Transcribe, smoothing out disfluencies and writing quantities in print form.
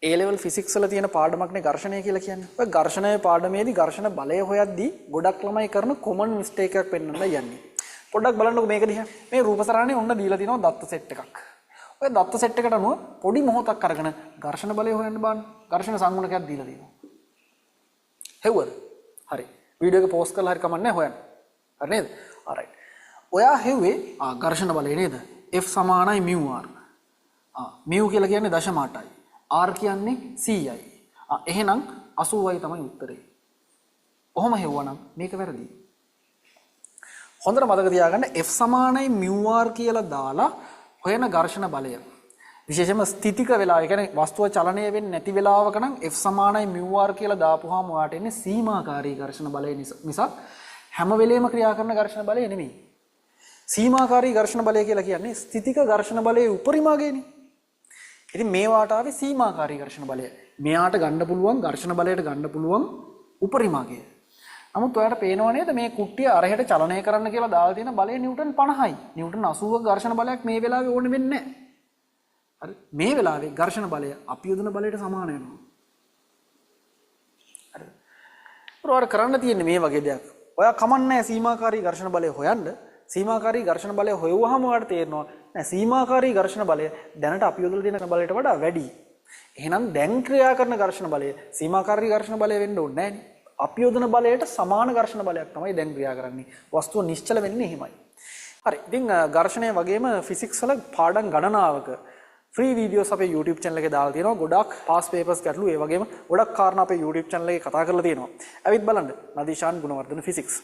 A level physics වල තියෙන පාඩමක්නේ ඝර්ෂණය කියලා කියන්නේ. ඔය ඝර්ෂණයේ පාඩමේදී ඝර්ෂණ බලය හොයද්දී ගොඩක් ළමයි කරන common mistake එකක් පෙන්වන්නයි යන්නේ. පොඩ්ඩක් බලන්නකෝ මේක දිහා. මේ රූපසරණේ ඔන්න දීලා තිනවා දත්ත සෙට් එකක්. ඔය දත්ත සෙට් එකට අනුව පොඩි මොහොතක් අරගෙන ඝර්ෂණ බලය හොයන්න බලන්න. ඝර්ෂණ සංගුණකයක් දීලා තියෙනවා. හෙව්වද? හරි. වීඩියෝ එක පෝස්ට් කරලා හරි කමන්නේ හොයන්න. හරි නේද? alright. ඔයා හෙව්වේ ඝර්ෂණ බලය නේද? F සමානයි μr. μ කියලා කියන්නේ 0.8යි. R කියන්නේ 100යි. එහෙනම් 80යි තමයි උත්තරේ. ඔහොම හෙව්වනම් මේක වැරදි. හොඳට මතක තියාගන්න F සමානයි μr කියලා දාලා හොයන ඝර්ෂණ බලය. විශේෂයෙන්ම ස්ථිතික වෙලාව, ඒ කියන්නේ වස්තුව චලනය වෙන්නේ නැති වෙලාවක නම් F සමානයි μr කියලා දාපුවාම ඔයාට එන්නේ සීමාකාරී ඝර්ෂණ බලය මිසක් හැම වෙලේම ක්‍රියා කරන ඝර්ෂණ බලය නෙමෙයි. සීමාකාරී ඝර්ෂණ බලය කියලා කියන්නේ ස්ථිතික ඝර්ෂණ බලයේ උපරිමයගේනේ. ඉතින් මේවාට ආවේ සීමාකාරී ඝර්ෂණ බලය. මෙයාට ගන්න පුළුවන් ඝර්ෂණ බලයට ගන්න පුළුවන් උපරිමයගය. නමුත් ඔයාලට පේනව නේද මේ කුට්ටිය අරහෙට චලනය කරන්න කියලා දාලා තියෙන බලය නිව්ටන් 50යි. නිව්ටන් 80ක ඝර්ෂණ බලයක් මේ වෙලාවේ ඕනේ වෙන්නේ නැහැ. හරි. මේ වෙලාවේ ඝර්ෂණ බලය අපි යොදන බලයට සමාන වෙනවා. හරි. ඔයාලට කරන්න තියෙන්නේ මේ වගේ දෙයක්. ඔයා කමන්නේ සීමාකාරී ඝර්ෂණ බලය හොයන්න. සීමාකාරී ඝර්ෂණ බලය හොයුවාම ඔයාලට තේරෙනවා නෑ සීමාකාරී ඝර්ෂණ බලය දැනට අපි යොදලා තියෙන බලයට වඩා වැඩි. එහෙනම් දැන් ක්‍රියා කරන ඝර්ෂණ බලය සීමාකාරී ඝර්ෂණ බලය වෙන්න ඕනේ නෑනේ. අපි යොදන බලයට සමාන ඝර්ෂණ බලයක් තමයි දැන් ක්‍රියා කරන්නේ. වස්තුව නිශ්චල වෙන්නේ එහෙමයි. හරි. ඉතින් ඝර්ෂණය වගේම ෆිසික්ස් වල පාඩම් ගණනාවක ෆ්‍රී වීඩියෝස් අපේ YouTube channel එකේ දාලා තියෙනවා. ගොඩක් පාස් පේපර්ස් ගැටලු ඒ වගේම ගොඩක් කාරණා අපේ YouTube channel එකේ කතා කරලා තියෙනවා. ඇවිත් බලන්න. නදීෂාන් ගුණවර්ධන ෆිසික්ස්